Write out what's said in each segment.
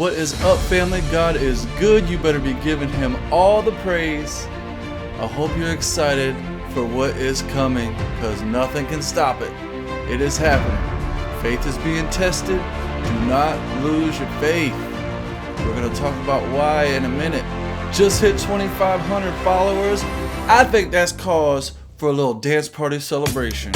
What is up, family? God is good. You better be giving him all the praise. I hope you're excited for what is coming, because nothing can stop it. It is happening. Faith is being tested. Do not lose your faith. We're going to talk about why in a minute. Just hit 2,500 followers. I think that's cause for a little dance party celebration.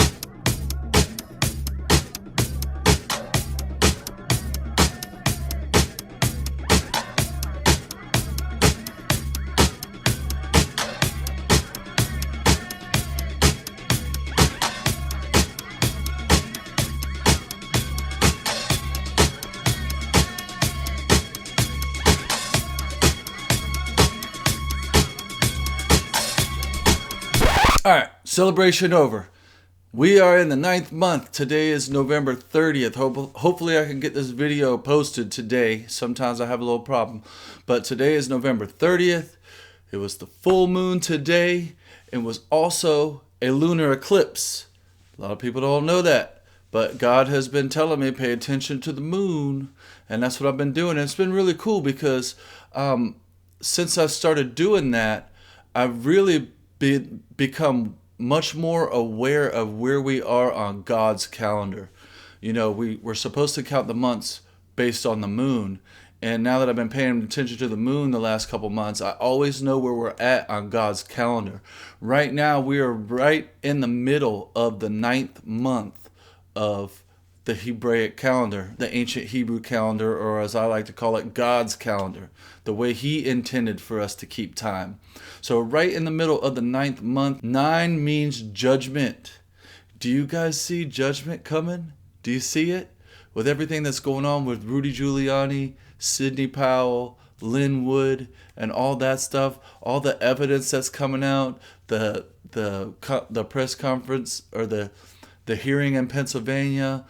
Alright, celebration over. We are in the 9th month. Today is November 30th. Hopefully I can get this video posted today. Sometimes I have a little problem. But today is November 30th. It was the full moon today. It was also a lunar eclipse. A lot of people don't know that. But God has been telling me pay attention to the moon. And that's what I've been doing. And it's been really cool because since I started doing that, I've really become much more aware of where we are on God's calendar. You know, we're supposed to count the months based on the moon. And now that I've been paying attention to the moon the last couple months, I always know where we're at on God's calendar. Right now, we are right in the middle of the 9th month of the Hebraic calendar, the ancient Hebrew calendar, or as I like to call it, God's calendar, the way he intended for us to keep time. So right in the middle of the 9th month, 9 means judgment. Do you guys see judgment coming? Do you see it? With everything that's going on with Rudy Giuliani, Sidney Powell, Lynn Wood, and all that stuff, all the evidence that's coming out, the press conference or the hearing in Pennsylvania,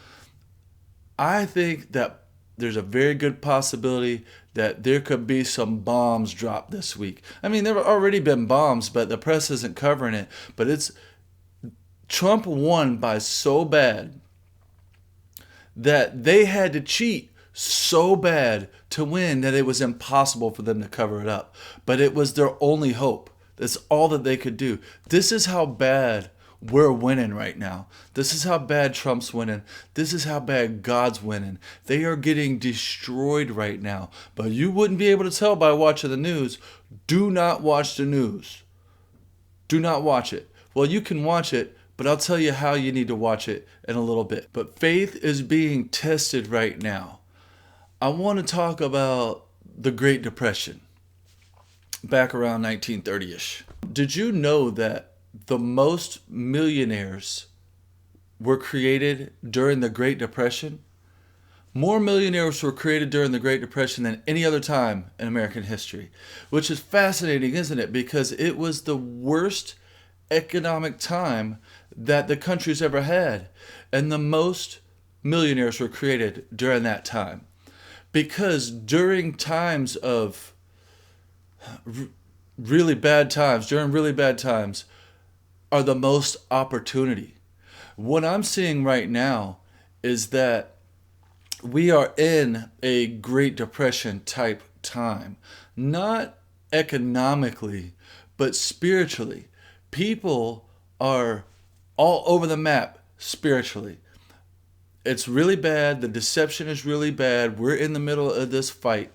I think that there's a very good possibility that there could be some bombs dropped this week. I mean, there have already been bombs, but the press isn't covering it. But Trump won by so bad that they had to cheat so bad to win that it was impossible for them to cover it up. But it was their only hope. That's all that they could do. This is how bad we're winning right now. This is how bad Trump's winning. This is how bad God's winning. They are getting destroyed right now. But you wouldn't be able to tell by watching the news. Do not watch the news. Do not watch it. Well, you can watch it, but I'll tell you how you need to watch it in a little bit. But faith is being tested right now. I want to talk about the Great Depression back around 1930-ish. Did you know that the most millionaires were created during the Great Depression? More millionaires were created during the Great Depression than any other time in American history, which is fascinating, isn't it? Because it was the worst economic time that the country's ever had, and the most millionaires were created during that time. Because during times of really bad times, are the most opportunity. What I'm seeing right now is that we are in a Great Depression type time. Not economically, but spiritually. People are all over the map spiritually. It's really bad. The deception is really bad. We're in the middle of this fight.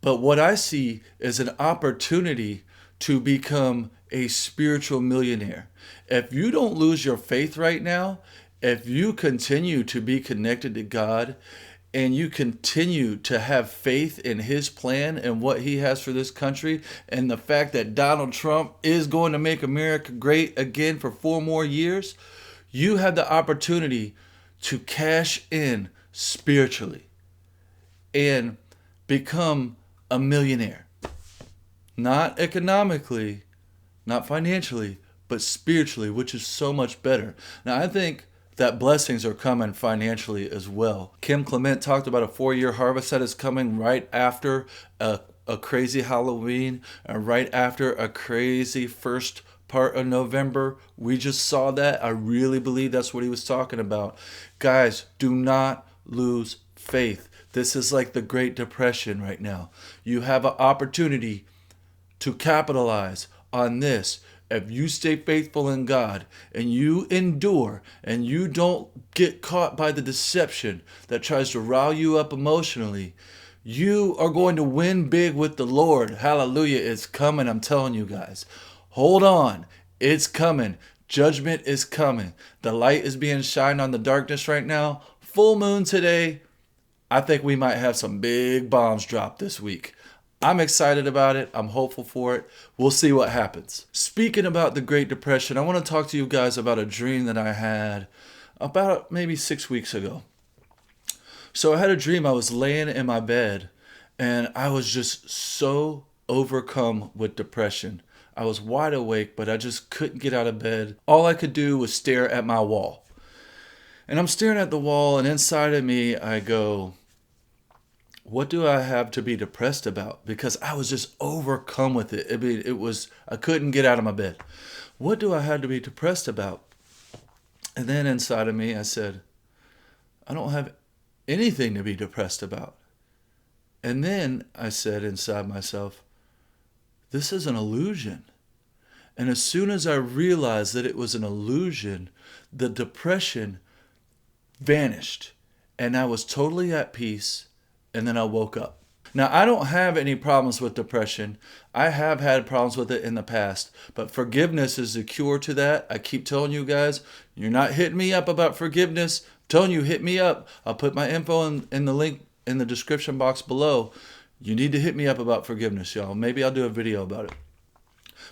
But what I see is an opportunity to become a spiritual millionaire. If you don't lose your faith right now, if you continue to be connected to God and you continue to have faith in his plan and what he has for this country and the fact that Donald Trump is going to make America great again for 4 more years, you have the opportunity to cash in spiritually and become a millionaire. Not economically, not financially, but spiritually, which is so much better. Now, I think that blessings are coming financially as well. Kim Clement talked about a 4-year harvest that is coming right after a crazy Halloween and right after a crazy first part of November. We just saw that. I really believe that's what he was talking about. Guys, do not lose faith. This is like the Great Depression right now. You have an opportunity to capitalize on this. If you stay faithful in God and you endure and you don't get caught by the deception that tries to rile you up emotionally, you are going to win big with the Lord. Hallelujah. It's coming. I'm telling you guys. Hold on. It's coming. Judgment is coming. The light is being shined on the darkness right now. Full moon today. I think we might have some big bombs dropped this week. I'm excited about it. I'm hopeful for it. We'll see what happens. Speaking about the Great Depression, I want to talk to you guys about a dream that I had about maybe 6 weeks ago. So I had a dream. I was laying in my bed and I was just so overcome with depression. I was wide awake, but I just couldn't get out of bed. All I could do was stare at my wall. And I'm staring at the wall, and inside of me, I go, what do I have to be depressed about? Because I was just overcome with it. I mean, I couldn't get out of my bed. What do I have to be depressed about? And then inside of me, I said, I don't have anything to be depressed about. And then I said inside myself, this is an illusion. And as soon as I realized that it was an illusion, the depression vanished. And I was totally at peace. And then I woke up. Now, I don't have any problems with depression. I have had problems with it in the past. But forgiveness is the cure to that. I keep telling you guys, you're not hitting me up about forgiveness. I'm telling you, hit me up. I'll put my info in the link in the description box below. You need to hit me up about forgiveness, y'all. Maybe I'll do a video about it.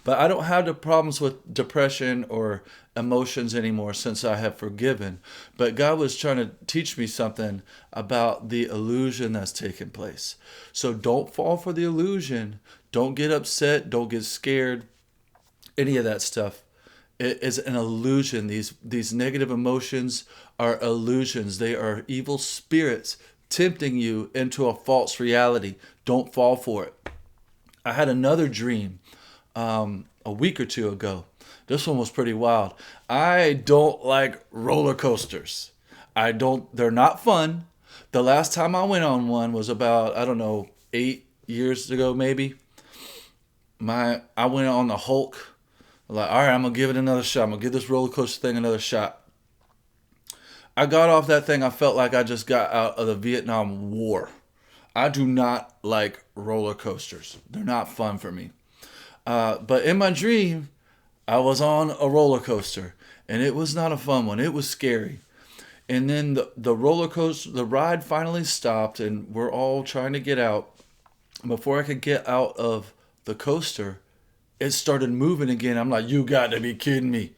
But I don't have the problems with depression or emotions anymore since I have forgiven. But God was trying to teach me something about the illusion that's taking place. So don't fall for the illusion. Don't get upset. Don't get scared. Any of that stuff. It is an illusion. These negative emotions are illusions. They are evil spirits tempting you into a false reality. Don't fall for it. I had another dream a week or two ago. This one was pretty wild. I don't like roller coasters. They're not fun. The last time I went on one was about, 8 years ago maybe. I went on the Hulk. Like, all right, I'm going to give it another shot. I'm going to give this roller coaster thing another shot. I got off that thing. I felt like I just got out of the Vietnam War. I do not like roller coasters. They're not fun for me. But in my dream, I was on a roller coaster, and it was not a fun one. It was scary. And then the roller coaster, the ride finally stopped, and we're all trying to get out. Before I could get out of the coaster, it started moving again. I'm like, you got to be kidding me.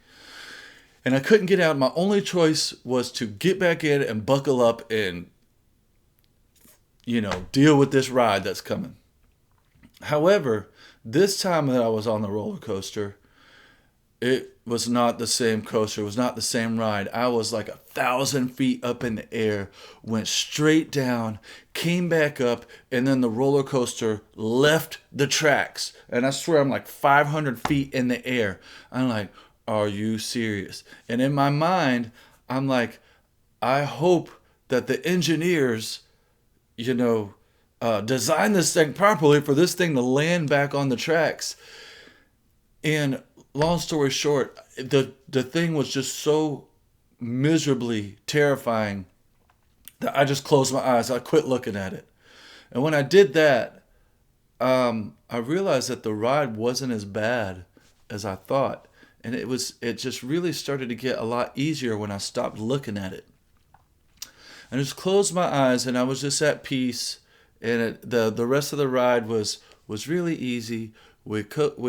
And I couldn't get out. My only choice was to get back in and buckle up and, deal with this ride that's coming. However, this time that I was on the roller coaster, it was not the same coaster. It was not the same ride. I was like 1,000 feet up in the air, went straight down, came back up, and then the roller coaster left the tracks. And I swear I'm like 500 feet in the air. I'm like, are you serious? And in my mind, I'm like, I hope that the engineers, design this thing properly for this thing to land back on the tracks. And long story short, the thing was just so miserably terrifying that I just closed my eyes. I quit looking at it. And when I did that, I realized that the ride wasn't as bad as I thought. And it just really started to get a lot easier when I stopped looking at it. I just closed my eyes and I was just at peace. And the rest of the ride was really easy. We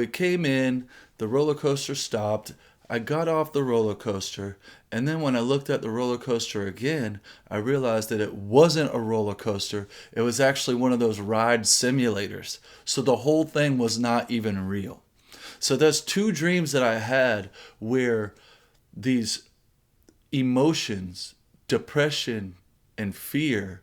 came in, the roller coaster stopped. I got off the roller coaster, and then when I looked at the roller coaster again, I realized that it wasn't a roller coaster. It was actually one of those ride simulators. So the whole thing was not even real. So that's two dreams that I had where these emotions, depression and fear,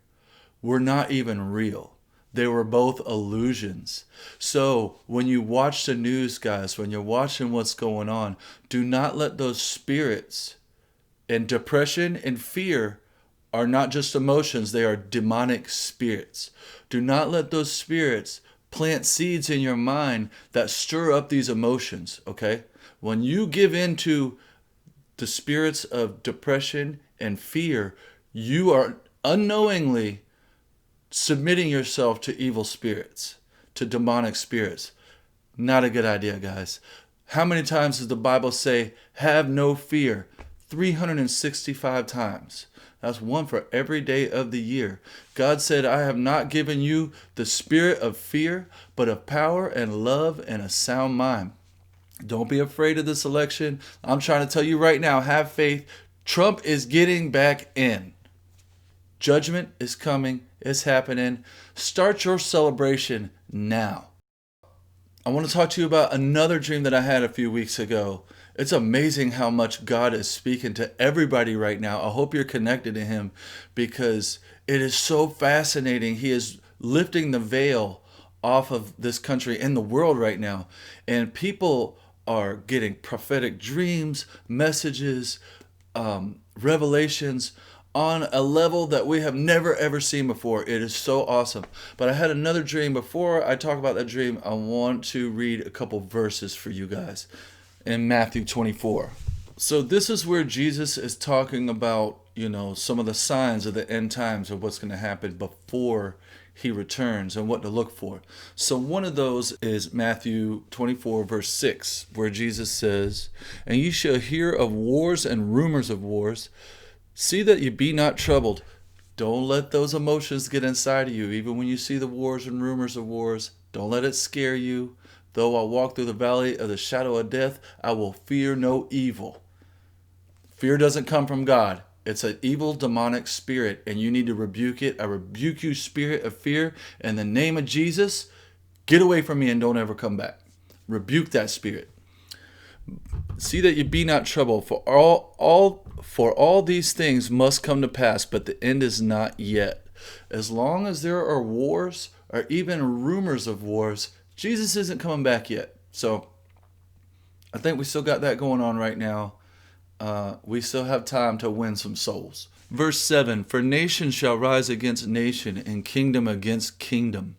were not even real. They were both illusions. So when you watch the news, guys, when you're watching what's going on, do not let those spirits and depression and fear are not just emotions, they are demonic spirits. Do not let those spirits plant seeds in your mind that stir up these emotions, okay? When you give in to the spirits of depression and fear, you are unknowingly submitting yourself to evil spirits, to demonic spirits. Not a good idea, guys. How many times does the Bible say, have no fear? 365 times. That's one for every day of the year. God said, I have not given you the spirit of fear, but of power and love and a sound mind. Don't be afraid of this election. I'm trying to tell you right now, have faith. Trump is getting back in. Judgment is coming. It's happening. Start your celebration now. I want to talk to you about another dream that I had a few weeks ago. It's amazing how much God is speaking to everybody right now. I hope you're connected to Him because it is so fascinating. He is lifting the veil off of this country and the world right now. And people are getting prophetic dreams, messages, revelations on a level that we have never ever seen before. It is so awesome. But I had another dream. Before I talk about that dream, I want to read a couple verses for you guys in Matthew 24. So this is where Jesus is talking about, some of the signs of the end times of what's going to happen before He returns and what to look for. So one of those is Matthew 24 verse 6, where Jesus says, and ye shall hear of wars and rumors of wars. See that you be not troubled. Don't let those emotions get inside of you. Even when you see the wars and rumors of wars, don't let it scare you. Though I walk through the valley of the shadow of death, I will fear no evil. Fear doesn't come from God. It's an evil demonic spirit, and you need to rebuke it. I rebuke you, spirit of fear, in the name of Jesus. Get away from me and don't ever come back. Rebuke that spirit. See that you be not troubled, for all these things must come to pass, but the end is not yet. As long as there are wars or even rumors of wars, Jesus isn't coming back yet. So I think we still got that going on right now. We still have time to win some souls. Verse 7, for nation shall rise against nation and kingdom against kingdom.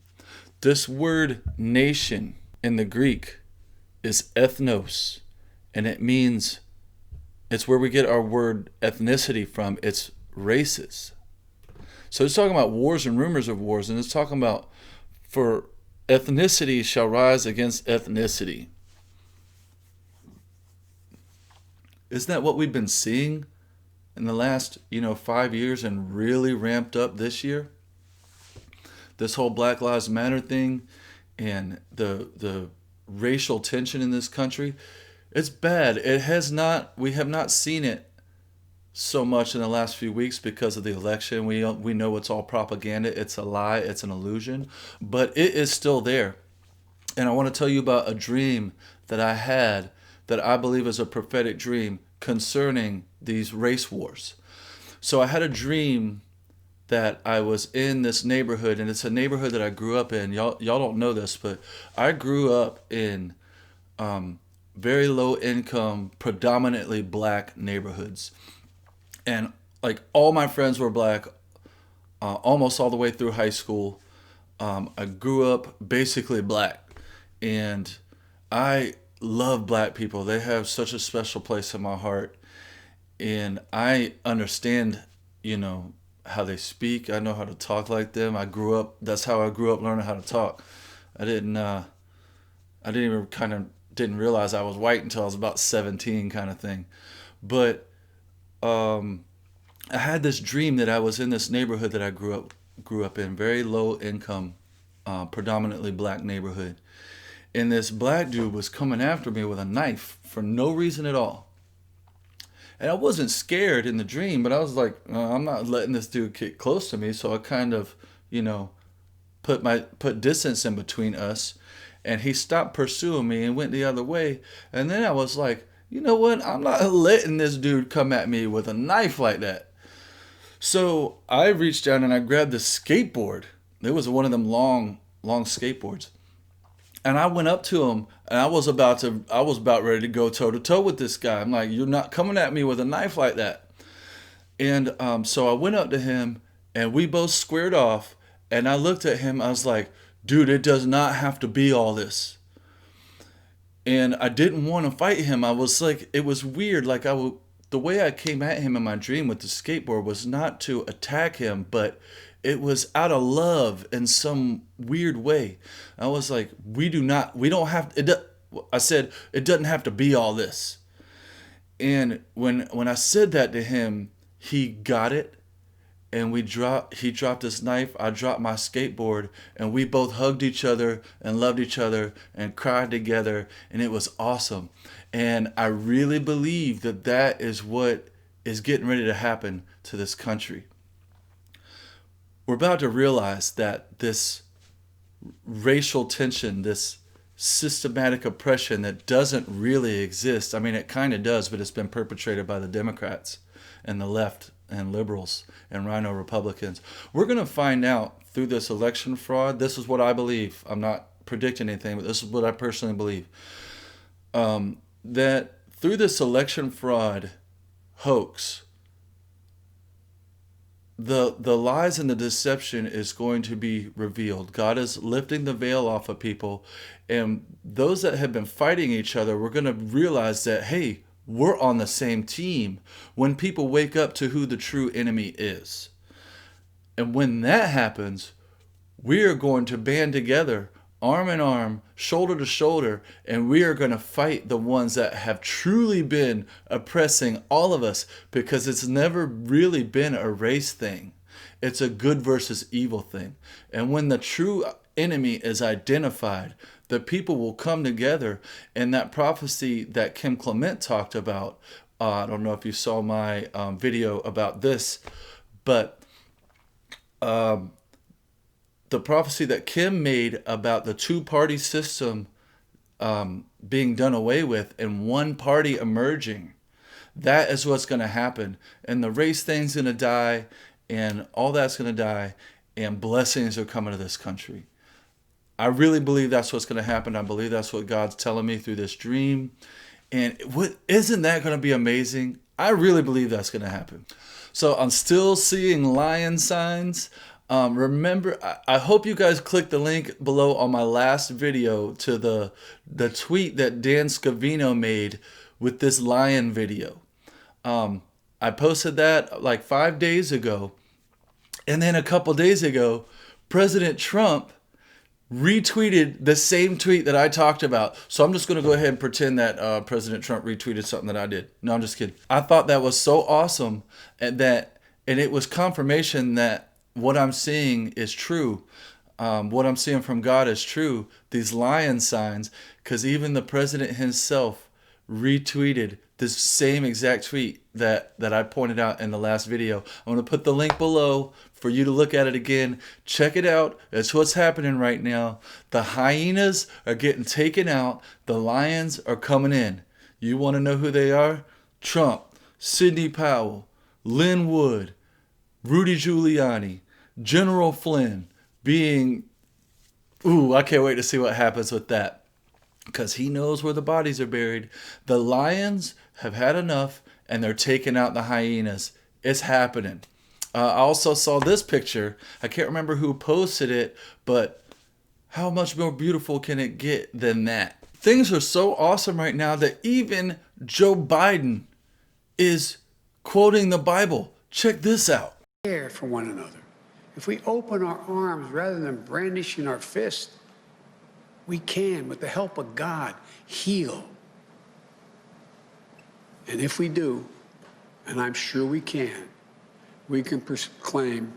This word nation in the Greek is ethnos, and it means, it's where we get our word ethnicity from. It's races. So it's talking about wars and rumors of wars, and it's talking about for ethnicity shall rise against ethnicity. Isn't that what we've been seeing in the last, 5 years and really ramped up this year? This whole Black Lives Matter thing and the racial tension in this country, it's bad. We have not seen it so much in the last few weeks because of the election. We know it's all propaganda. It's a lie. It's an illusion. But it is still there. And I want to tell you about a dream that I had that I believe is a prophetic dream concerning these race wars. So I had a dream that I was in this neighborhood, and it's a neighborhood that I grew up in. Y'all don't know this, but I grew up in very low income, predominantly black neighborhoods. And like all my friends were black, almost all the way through high school. I grew up basically black, and I love black people. They have such a special place in my heart, and I understand, how they speak. I know how to talk like them. That's how I grew up learning how to talk. I didn't realize I was white until I was about 17 kind of thing. But I had this dream that I was in this neighborhood that I grew up in, very low income, predominantly black neighborhood. And this black dude was coming after me with a knife for no reason at all. And I wasn't scared in the dream, but I was like, I'm not letting this dude get close to me. So I kind of, put distance in between us. And he stopped pursuing me and went the other way. And then I was like, you know what? I'm not letting this dude come at me with a knife like that. So I reached down and I grabbed the skateboard. It was one of them long skateboards. And I went up to him, and I was about ready to go toe to toe with this guy. I'm like, you're not coming at me with a knife like that. And so I went up to him and we both squared off. And I looked at him. I was like, dude, it does not have to be all this. And I didn't want to fight him. I was like, it was weird. Like the way I came at him in my dream with the skateboard was not to attack him, but it was out of love in some weird way. I was like, we don't have, I said, it doesn't have to be all this. And when I said that to him, he got it. And he dropped his knife, I dropped my skateboard, and we both hugged each other and loved each other and cried together, and it was awesome. And I really believe that that is what is getting ready to happen to this country. We're about to realize that this racial tension, this systematic oppression that doesn't really exist. I mean, it kind of does, but it's been perpetrated by the Democrats and the left and liberals and rhino Republicans. We're going to find out through this election fraud. This is what I believe. I'm not predicting anything, but this is what I personally believe. That through this election fraud hoax, the lies and the deception is going to be revealed. God is lifting the veil off of people. And those that have been fighting each other, we're going to realize that, hey, we're on the same team when people wake up to who the true enemy is. And when that happens, we are going to band together, arm in arm, shoulder to shoulder, and we are going to fight the ones that have truly been oppressing all of us, because it's never really been a race thing. It's a good versus evil thing. And when the true enemy is identified, the people will come together. And that prophecy that Kim Clement talked about, I don't know if you saw my video about this, but the prophecy that Kim made about the two-party system being done away with and one party emerging, that is what's going to happen. And the race thing's going to die, and all that's going to die, and blessings are coming to this country. I really believe that's what's going to happen. I believe that's what God's telling me through this dream. And isn't that going to be amazing? I really believe that's going to happen. So I'm still seeing lion signs. Remember, I hope you guys click the link below on my last video to the tweet that Dan Scavino made with this lion video. I posted that like 5 days ago. And then a couple days ago, President Trump retweeted the same tweet that I talked about. So I'm just going to go ahead and pretend that President Trump retweeted something that I did. No, I'm just kidding. I thought that was so awesome, and it was confirmation that what I'm seeing is true. What I'm seeing from God is true. These lion signs, because even the president himself retweeted this same exact tweet that I pointed out in the last video. I'm going to put the link below for you to look at it again. Check it out. It's what's happening right now. The hyenas are getting taken out. The lions are coming in. You want to know who they are? Trump, Sidney Powell, Lynn Wood, Rudy Giuliani, General Flynn being... Ooh, I can't wait to see what happens with that, because he knows where the bodies are buried. The lions have had enough, and they're taking out the hyenas. It's happening. I also saw this picture. I can't remember who posted it, but how much more beautiful can it get than that? Things are so awesome right now that even Joe Biden is quoting the Bible. Check this out. Care for one another. If we open our arms rather than brandishing our fist, we can, with the help of God, heal. And if we do, and I'm sure we can proclaim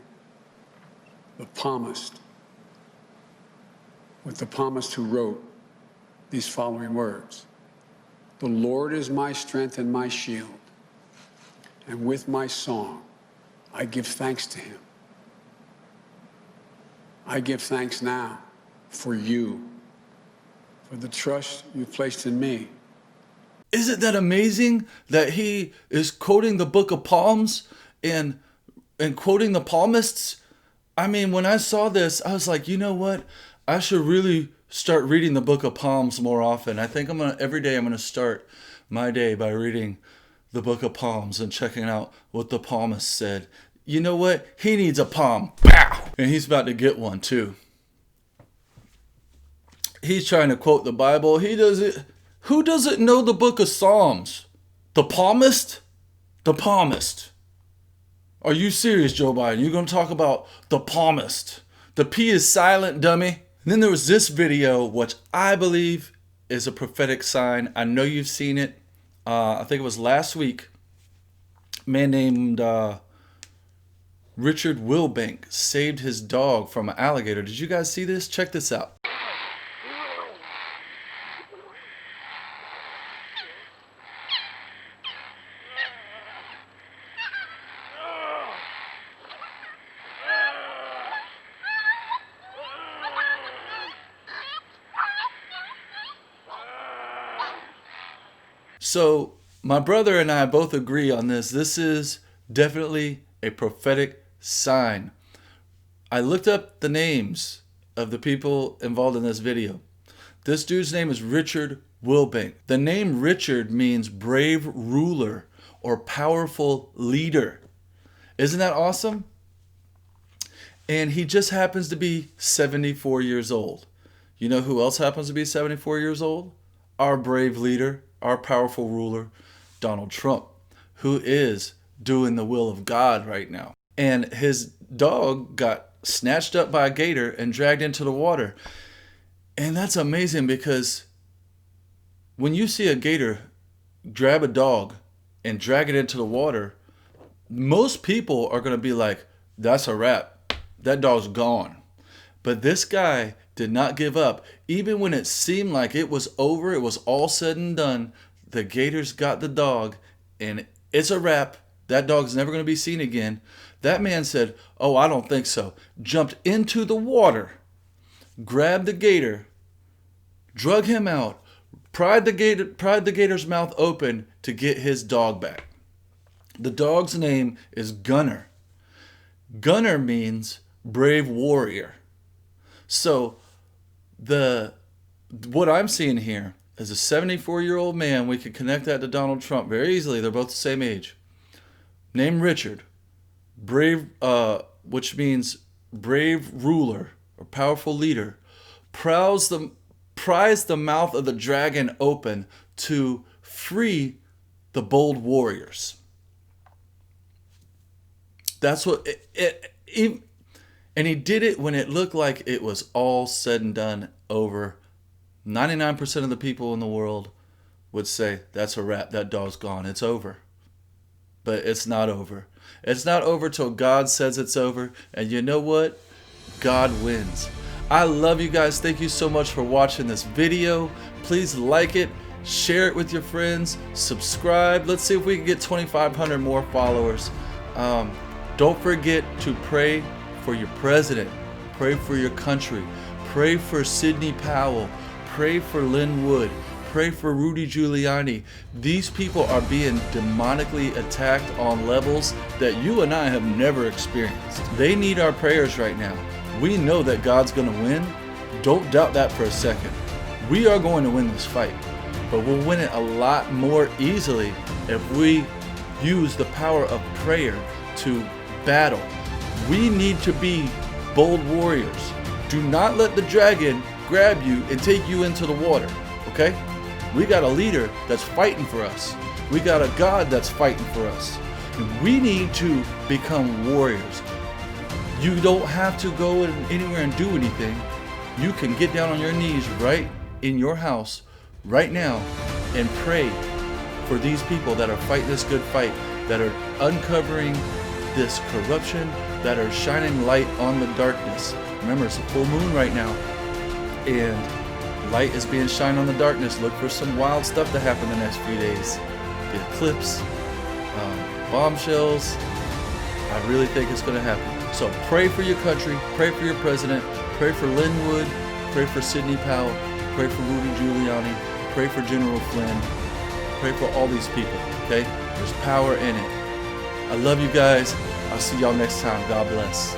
the psalmist, with the psalmist who wrote these following words: "The Lord is my strength and my shield, and with my song I give thanks to him. I give thanks now for you, for the trust you placed in me." Isn't that amazing that he is quoting the book of Psalms and quoting the psalmists? I mean, when I saw this, I was like, you know what? I should really start reading the book of Psalms more often. I think every day I'm going to start my day by reading the book of Palms and checking out what the psalmist said. You know what? He needs a palm. Pow! And he's about to get one too. He's trying to quote the Bible. Who doesn't know the book of Psalms? The palmist? The palmist. Are you serious, Joe Biden? You're going to talk about the palmist. The P is silent, dummy. And then there was this video, which I believe is a prophetic sign. I know you've seen it. I think it was last week. A man named Richard Wilbur saved his dog from an alligator. Did you guys see this? Check this out. So my brother and I both agree on this. This is definitely a prophetic sign. I looked up the names of the people involved in this video. This dude's name is Richard Wilbur. The name Richard means brave ruler or powerful leader. Isn't that awesome? And he just happens to be 74 years old. You know who else happens to be 74 years old? Our brave leader, our powerful ruler, Donald Trump, who is doing the will of God right now. And his dog got snatched up by a gator and dragged into the water. And that's amazing, because when you see a gator grab a dog and drag it into the water, most people are going to be like, that's a wrap. That dog's gone. But this guy did not give up. Even when it seemed like it was over, it was all said and done, the gators got the dog and it's a wrap. That dog's never going to be seen again. That man said, oh, I don't think so. Jumped into the water, grabbed the gator, drug him out, pried the gator's mouth open to get his dog back. The dog's name is Gunner. Gunner means brave warrior. So what I'm seeing here is a 74-year-old man. We can connect that to Donald Trump very easily. They're both the same age. Named Richard, brave, which means brave ruler or powerful leader, pries the mouth of the dragon open to free the bold warriors. That's what and he did it when it looked like it was all said and done over. 99% of the people in the world would say, that's a wrap, that dog's gone, it's over. But it's not over. It's not over till God says it's over. And you know what? God wins. I love you guys. Thank you so much for watching this video. Please like it, share it with your friends, subscribe. Let's see if we can get 2,500 more followers. Don't forget to pray for your president. Pray for your country. Pray for Sidney Powell. Pray for Lynn Wood. Pray for Rudy Giuliani. These people are being demonically attacked on levels that you and I have never experienced. They need our prayers right now. We know that God's going to win. Don't doubt that for a second. We are going to win this fight, but we'll win it a lot more easily if we use the power of prayer to battle. We need to be bold warriors. Do not let the dragon grab you and take you into the water, okay? We got a leader that's fighting for us. We got a God that's fighting for us. And we need to become warriors. You don't have to go anywhere and do anything. You can get down on your knees right in your house right now and pray for these people that are fighting this good fight, that are uncovering this corruption, that are shining light on the darkness. Remember, it's a full moon right now, and light is being shined on the darkness. Look for some wild stuff to happen the next few days. The eclipse, bombshells. I really think it's going to happen. So pray for your country, pray for your president, pray for Lynn Wood, pray for Sidney Powell, pray for Rudy Giuliani, pray for General Flynn, pray for all these people, okay? There's power in it. I love you guys. I'll see y'all next time. God bless.